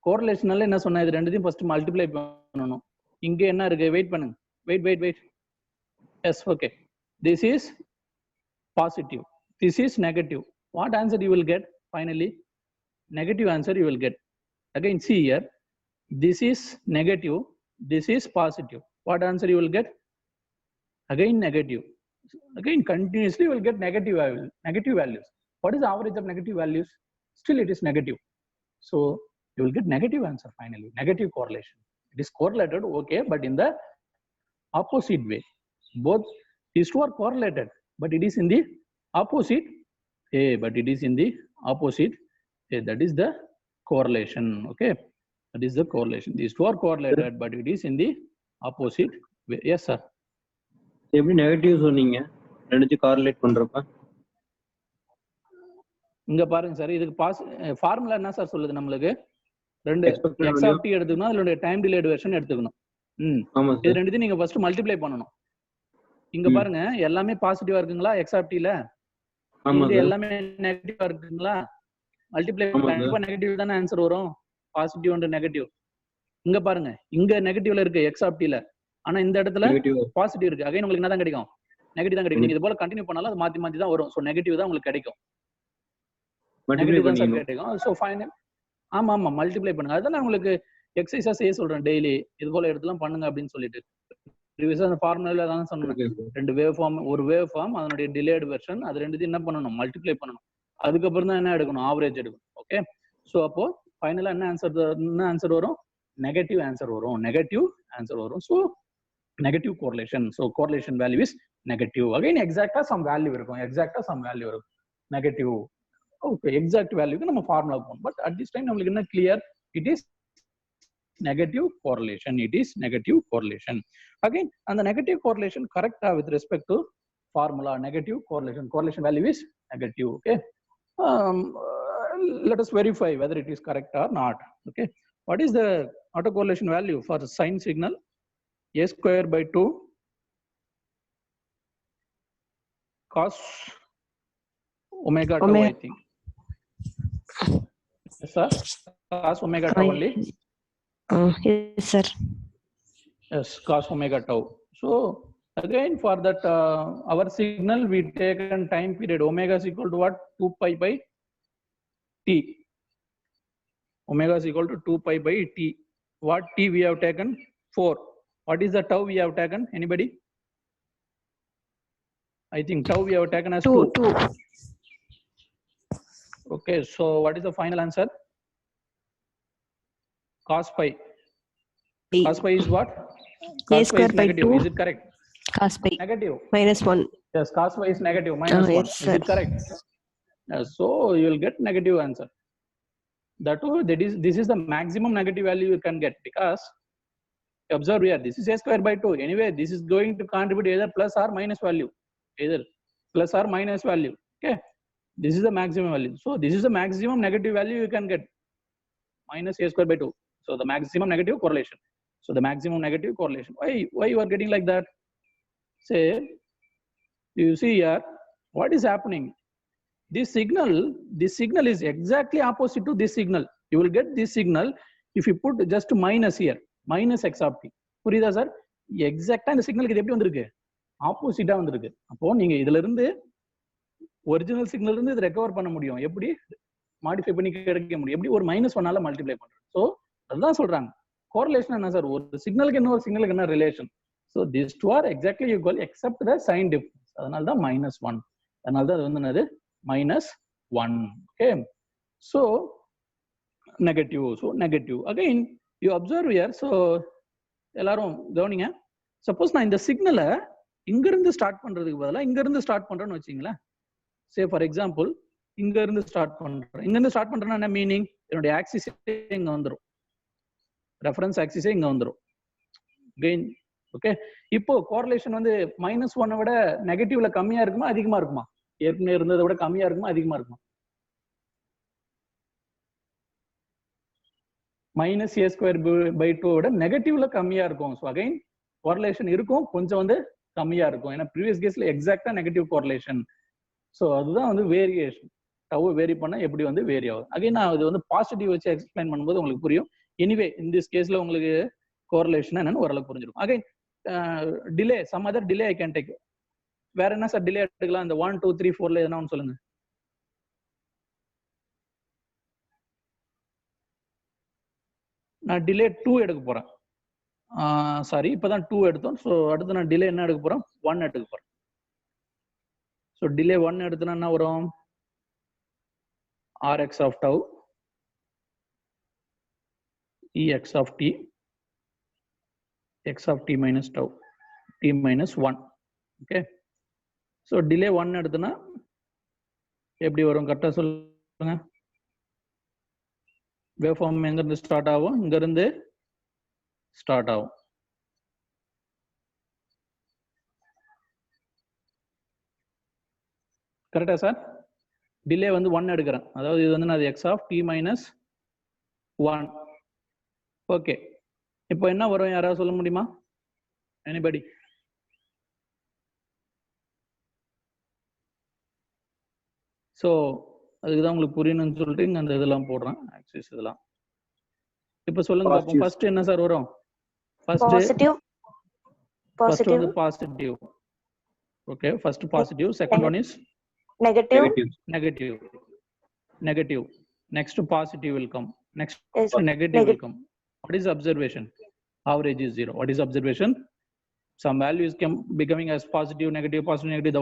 கோரிலேஷனால என்ன சொன்னா, இது ரெண்டுத்தையும் ஃபர்ஸ்ட் மல்டிப்ளை பண்ணணும். இங்க என்ன இருக்கு? வெயிட் பண்ணுங்க, wait. Yes, okay. This is positive, this is negative. What answer you will get finally? Negative answer you will get. Again see here, this is negative, this is positive. What answer you will get? Again negative. Again continuously you will get negative values. What is the average of negative values? Still it is negative. So you will get negative answer finally. Negative correlation. It is correlated, okay, but in the opposite way. Both these two are correlated, but it is in the opposite. But it is in the opposite. That is the correlation. Okay, that is the correlation. These two are correlated, but it is in the opposite way. Yes sir. எப்படி negative சொன்னீங்க ரெண்டுத்தையும் correlate பண்றப்ப? இங்க பாருங்க sir, இதுக்கு formula என்ன sir சொல்லுது நம்மளுக்கு? ரெண்டு x of t எடுத்துக்கணும், அதோட டைம் டிலேட் வெர்ஷன் எடுத்துக்கணும். இது ரெண்டுத்தையும் நீங்க ஃபர்ஸ்ட் மல்டிப்ளை பண்ணனும். இங்க பாருங்க எல்லாமே பாசிட்டிவா இருக்குங்களா x of t ல? இது எல்லாமே நெகட்டிவா இருக்குங்களா? மல்டிப்ளை கண்டிப்பா நெகட்டிவ் தானே ஆன்சர் வரும். Positive and negative. இங்க பாருங்க, இங்க நெகட்டிவ்ல இருக்கு x of t ல, ஆனா இந்த இடத்துல பாசிட்டிவ் இருக்கு. அகைன் உங்களுக்கு என்ன தான் கிடைக்கும்? நெகட்டிவ் தான் கிடைக்கும். நீங்க இது போல கண்டினியூ பண்ணாலும் அது மாத்தி தான் வரும். சோ நெகட்டிவ் தான் உங்களுக்கு கிடைக்கும். நெகட்டிவ் தான் சார் கிடைக்கும். சோ ஃபைனல் ஆமா மல்டிப்ளை பண்ணுங்க. அதான் நான் உங்களுக்கு எக்ஸர்சைஸா செய்ய சொல்றேன் டெய்லி. இது போல எடுத்துலாம் பண்ணுங்க அப்படின்னு சொல்லிட்டு. ப்ரீவியஸா அந்த ஃபார்முலால தான் சொன்னேன். ரெண்டு வேவ் ஃபார்ம், ஒரு வேவ் ஃபார்ம், அதனுடைய டிலேட் வெர்ஷன், அது ரெண்டுத்தையும் என்ன பண்ணணும்? மல்டிப்ளை பண்ணணும். அதுக்கப்புறம் தான் என்ன எடுக்கணும்? ஆவரேஜ் எடுக்கணும். ஓகே, ஸோ அப்போ ஃபைனலா என்ன ஆன்சர் வரும்? நெகட்டிவ் ஆன்சர் வரும். நெகட்டிவ் ஆன்சர் வரும். So negative correlation. So correlation value is negative. Again எக்ஸாக்டா சம் வேல்யூ இருக்கும். நெகட்டிவ். ஓகே, எக்ஸாக்ட் வேல்யூக்கு நம்ம ஃபார்முலா போகணும். பட் அட் திஸ் டைம் நம்மளுக்கு என்ன clear? It is negative correlation. It is negative correlation. Again, and the negative correlation correct with respect to formula. Negative correlation value is negative. Okay. Let us verify whether it is correct or not. Okay, what is the autocorrelation value for the sine signal? A square by 2 cos omega tau, I think. Yes sir, cos omega tau only. Yes sir. Yes, cos omega tau. So again for that our signal we take a time period omega is equal to what? 2 pi by t. Omega is equal to 2 pi by t. What t we have taken? 4. What is the tau we have taken? Anybody? I think tau we have taken as 2. 2. Okay, so what is the final answer? Cos pi. Cos pi is what? Cos pi is negative. Is it correct? Cos pi Negative. -1. Yes, cos pi is negative, minus 1. Yes, Is sir. it correct? Yes, so you will get negative answer. This is the maximum negative value you can get, because observe here, this is a square by 2. Anyway, this is going to contribute either plus or minus value. Either plus or minus value. Okay. This is the maximum value. So this is the maximum negative value you can get. Minus a square by 2. So the maximum negative correlation. So the maximum negative correlation. Why you are getting like that? Say, you see here, what is happening? This signal is exactly opposite to this signal. You will get this signal if you put just minus here, minus x of t. புரியுதா sir? எக்ஸாக்டா இந்த சிக்னலுக்கு இது எப்படி வந்திருக்கு? ஆப்போசிட்டா வந்திருக்கு. அப்போ நீங்க இதுல இருந்து ஒரிஜினல் சிக்னல் இருந்து இது ரெக்கவர் பண்ண முடியும். எப்படி மாடிஃபை பண்ணி கிடைக்க முடியும்? எப்படி ஒரு -1ஆல மல்டிப்ளை பண்றது. ஸோ அதுதான் சொல்றாங்க. கோரிலேஷன் என்ன சார்? ஒரு சிக்னலுக்கு இன்னொரு சிக்னலுக்கு என்ன relation? So this two are exactly equal except the sign difference. அதனால தான் -1. அதனால தான் அது வந்து என்னது? -1. Okay. So negative. So negative. Again, you observe here. So எல்லாரும் கவனிங்க. சப்போஸ் நான் இந்த சிக்னலை இங்க இருந்து ஸ்டார்ட் பண்றதுக்கு பதிலா இங்க இருந்து ஸ்டார்ட் பண்றேன்னு வச்சுங்களேன். சே ஃபார் எக்ஸாம்பிள் இங்க இருந்து ஸ்டார்ட் பண்றேன். இங்க இருந்து ஸ்டார்ட் பண்றேன்னா என்ன மீனிங்? என்னுடைய ஆக்சிஸ் இங்க வந்துடும், ரெஃபரன்ஸ் ஆக்சிஸே இங்க வந்துடும். கெயின். ஓகே. இப்போ கோரிலேஷன் வந்து -1 விட நெகட்டிவ்ல கம்மியா இருக்குமா அதிகமா இருக்குமா? ஏற்கனவே இருந்ததை விட கம்மியா இருக்குமா அதிகமா இருக்குமா? -a²/2 விட நெகட்டிவ்ல கம்மியா இருக்கும். ஸோ அகைன் கோரிலேஷன் இருக்கும், கொஞ்சம் வந்து கம்மியா இருக்கும். ஏன்னா ப்ரீவியஸ் கேஸ்ல எக்ஸாக்டா நெகட்டிவ் கோரிலேஷன். ஸோ அதுதான் வந்து வேரியேஷன். டவ் வேரி பண்ண எப்படி வந்து வேரி ஆகும். அகைன் நான் இது வந்து பாசிட்டிவ் வச்சு எக்ஸ்பிளைன் பண்ணும்போது உங்களுக்கு புரியும். எனிவே இன் திஸ் கேஸ்ல உங்களுக்கு கோரிலேஷன் என்னன்னு ஓரளவுக்கு புரிஞ்சிடும். Again delay, some other delay I can take. வேற என்ன சார் டிலே எடுக்கலாம்? இந்த 1 2 3 4ல எதனா ஒன்று சொல்லுங்க. நான் டிலே 2 எடுக்க போறேன். சாரி, இப்பதான் 2 எடுத்தோம். ஸோ அடுத்து நான் டிலே என்ன எடுக்க போறேன்? 1 எடுக்க போறேன். ஸோ டிலே 1 எடுத்தனா என்ன வரும்? Rx of tau Ex of t x of t minus tau t minus 1. Okay. So delay 1 எடுத்தனா எப்படி வரும்? கரெக்டா சொல்லுங்க. வேவ் ஃபார்ம் எங்க இருந்து ஸ்டார்ட் ஆகும்? இங்க இருந்து ஸ்டார்ட் ஆகும். கரெக்டா சார்? டிலே வந்து 1 எடுக்கிறேன். அதாவது இது வந்து நான் x of t minus 1. Okay. இப்போ என்ன வரும்? யாராவது சொல்ல முடியுமா? எனிபடி? ஸோ அதுக்குதான் உங்களுக்கு புரியணும்னு சொல்லிட்டு இங்க அந்த இதெல்லாம் போடுறேன், ஆக்சிஸ் இதெல்லாம். இப்போ சொல்லுங்க பாப்போம். ஃபர்ஸ்ட் என்ன சார் வரும்? ஃபர்ஸ்ட் வந்து positive. Okay, first positive. Second one is negative. Next positive will come. Next negative will come. What is observation? Average is 0. What is observation? Some value is becoming as positive, negative.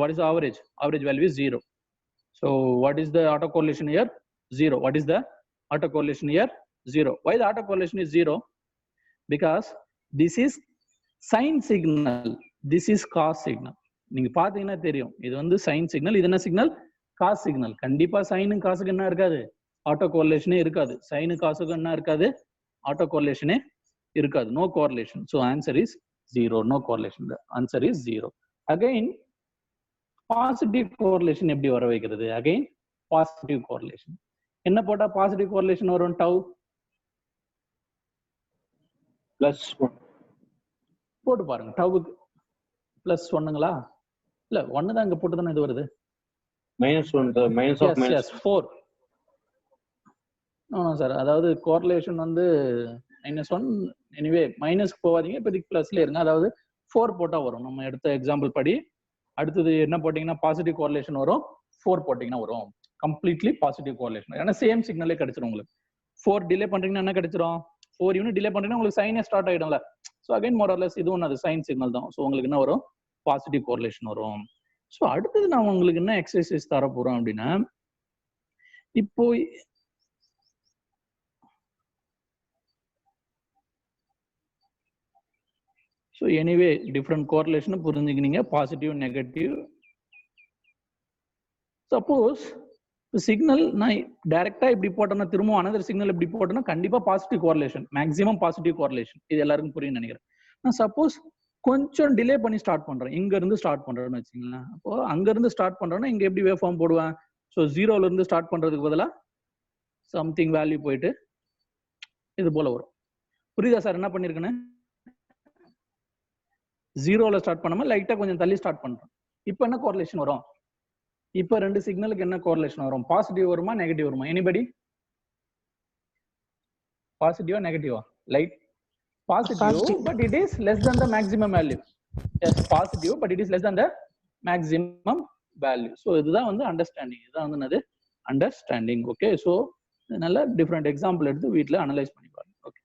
What is the average? Average value is 0. So what is the autocorrelation here? 0. What is the autocorrelation here? 0. Why the autocorrelation is 0? Because this is sine signal. This is cos signal. நீங்க பாத்தீங்கன்னா தெரியும், இது வந்து sign signal, இது என்ன signal? Cos signal. கண்டிப்பா சைனும் காசுக்கு என்ன இருக்காது? ஆட்டோ கோரிலேஷனே இருக்காது. சைனு காசுக்கு என்ன இருக்காது? ஆட்டோ கோரிலேஷனே இருக்காது. No correlation. So answer is 0. No correlation. Answer is 0. Again positive correlation எப்படி வர வைக்கிறது? அகைன் பாசிட்டிவ் கோரிலேஷன் என்ன போட்டா பாசிட்டிவ் கோரிலேஷன் வரும்? டவ் +1 போட்டு பாருங்க. டவுக்கு +1ங்களா? இல்ல 1 தான் இங்க போட்டு தானே இது வருது. -1 4. நோ சார், அதாவது கோரிலேஷன் வந்து -1 எனிவே மைனஸ்க்கு போகாதீங்க, இப்போதைக்கு பிளஸ்ல இருங்க. அதாவது 4 போட்டா வரும். நம்ம எடுத்த எக்ஸாம்பிள் படி அடுத்தது என்ன போட்டீங்கன்னா பாசிட்டிவ் கோரிலேஷன் வரும், 4 போட்டீங்கன்னா வரும். Completely positive correlation. ஏன்னா சேம் சிக்னலே கிடைச்சிரும் உங்களுக்கு. 4 டிலே பண்றீங்கன்னா என்ன கிடைச்சிரும், 4 யூனிட் டிலே பண்றீங்கன்னா உங்களுக்கு சைனே ஸ்டார்ட் ஆயிடும்ல. ஸோ அகைன் மோரலஸ் இது ஒன்று அது சைன் சிக்னல் தான். ஸோ உங்களுக்கு என்ன வரும், பாசிட்டிவ் கோரிலேஷன் வரும். ஸோ அடுத்தது நான் உங்களுக்கு என்ன எக்ஸசைஸ் தர போறோம் அப்படின்னா, இப்போ ஸோ எனிவே டிஃப்ரெண்ட் கோரிலேஷன் புரிஞ்சுக்கினீங்க, பாசிட்டிவ் நெகட்டிவ். சப்போஸ் சிக்னல் நான் டைரக்டா இப்படி போட்டேன்னா திரும்ப அனதர் சிக்னல் இப்படி போட்டேன்னா கண்டிப்பா positive correlation, maximum positive correlation. இது எல்லாருக்கும் புரியும் நினைக்கிறேன். நான் சப்போஸ் கொஞ்சம் டிலே பண்ணி ஸ்டார்ட் பண்றேன், இங்க இருந்து ஸ்டார்ட் பண்றேன்னு வச்சுங்களேன். அப்போ அங்க இருந்து ஸ்டார்ட் பண்றேன்னா இங்க எப்படி வேவ் ஃபார்ம் போடுவேன், ஸோ 0ல இருந்து ஸ்டார்ட் பண்றதுக்கு பதிலா சம்திங் வேல்யூ போயிட்டு இது போல வரும். புரியுதா சார் என்ன பண்ணிருக்கேன்னு? 0ல ஸ்டார்ட் பண்ணாம லைட்டா கொஞ்சம் தள்ளி ஸ்டார்ட் பண்றேன். இப்போ என்ன கோரிலேஷன் வரும், இப்போ ரெண்டு சிக்னலுக்கு என்ன கோரிலேஷன் வரும், பாசிட்டிவ் வருமா நெகட்டிவ் வருமா? எனிபடி? பாசிட்டிவா நெகட்டிவா? Light positive, but it is less than the maximum value. Yes, positive, but it is less than the maximum value. So இதுதான் வந்து அண்டர்ஸ்டாண்டிங், இதுதான் வந்து என்னது அண்டர்ஸ்டாண்டிங். ஓகே, ஸோ நல்ல டிஃப்ரெண்ட் எக்ஸாம்பிள் எடுத்து வீட்டில் அனலைஸ் பண்ணி பாருங்க. Okay,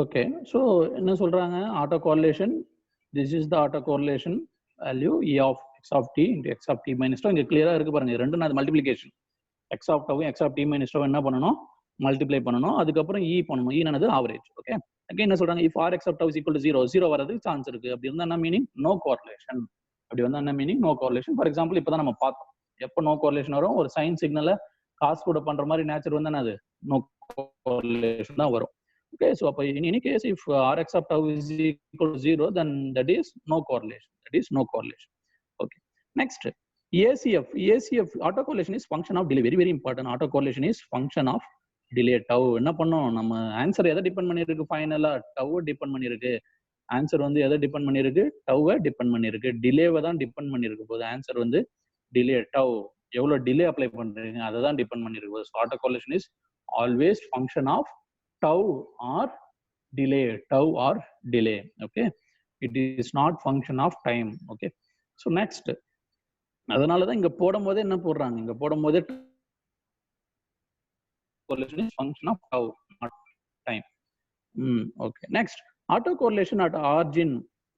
okay. ஸோ என்ன சொல்றாங்க, auto correlation, this is the auto correlation value E of x of t into x of t minus 2. இங்க கிளியரா இருக்கு பாருங்க, ரெண்டு நான் multiplication. x of tau x of t minus 2 என்ன பண்ணணும், மல்டிப்ளை பண்ணணும். அதுக்கப்புறம் E பண்ணணும். E என்னது ஆவரேஜ். ஓகே, அகைன் என்ன சொல்றாங்க, if r x of tau is equal to 0, 0 வரதுக்கு சான்ஸ் இருக்கு. அப்படி இருந்தா என்ன மீனிங், நோ கோரிலேஷன். அப்படி வந்தா என்ன meaning, no correlation. For example இப்பதான் நம்ம பார்த்தோம், எப்போ நோ கோரிலேஷன் வரும், ஒரு சைன் சிக்னலை காசு கூட பண்ற மாதிரி நேச்சர் வந்து என்னது, நோ கோரிலேஷன் தான் வரும். Okay, so in any case, if Rx of tau is equal to 0, then that is no correlation. That is no correlation. Okay. Next, ACF. ACF autocorrelation is function of delay. Very very important. Autocorrelation is function of delay. Tau என்ன பண்ணோம், நம்ம answer எதை depend பண்ணிருக்கு, ஃபைனலா tau depend பண்ணிருக்கு. Answer வந்து எதை depend பண்ணிருக்கு, டவ்வை டிபெண்ட் பண்ணிருக்கு. டிலேவை தான் டிபெண்ட் பண்ணிருக்கு போது ஆன்சர் வந்து டிலே. டவ் எவ்வளவு டிலே அப்ளை பண்றீங்க அதை தான் டிபெண்ட் பண்ணிருக்கு போது. Autocorrelation is always function of tau or delay. Tau or delay. Okay, it is not function of time. Okay, so next, அதனால தான் இங்க போடும்போது என்ன போடுறாங்க, இங்க போடும்போது correlation is function of tau, not time. Okay, next, autocorrelation at origin.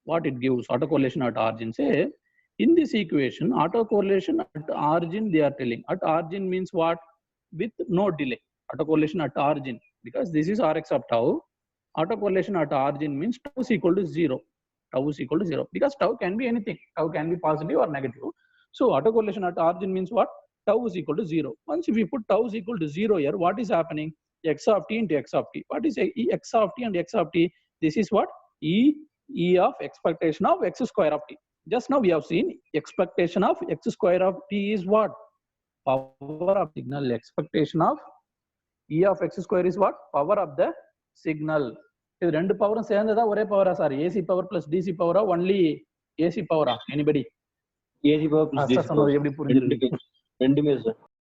What it gives, autocorrelation at origin, say in this equation autocorrelation at origin they are telling. At origin means what, with no delay. Autocorrelation at origin, because this is Rx of tau. Autocorrelation at origin means tau is equal to 0. Tau is equal to 0 because tau can be anything. Tau can be positive or negative. So autocorrelation at origin means what, tau is equal to 0. Once if we put tau is equal to 0 here, what is happening, x of t into x of t. What is x of t and x of t? This is what, e of expectation of x square of t. Just now we have seen expectation of x square of t is what, power of signal. Expectation of E of x square is what, power of the signal. இது ரெண்டு பவரும் சேர்ந்ததா ஒரே பவரா sir, AC power plus DC பவரா, only AC பவரா? Anybody? AC power plus DC power. எப்படி புரிஞ்சிருக்கு? ரெண்டுமே சார்.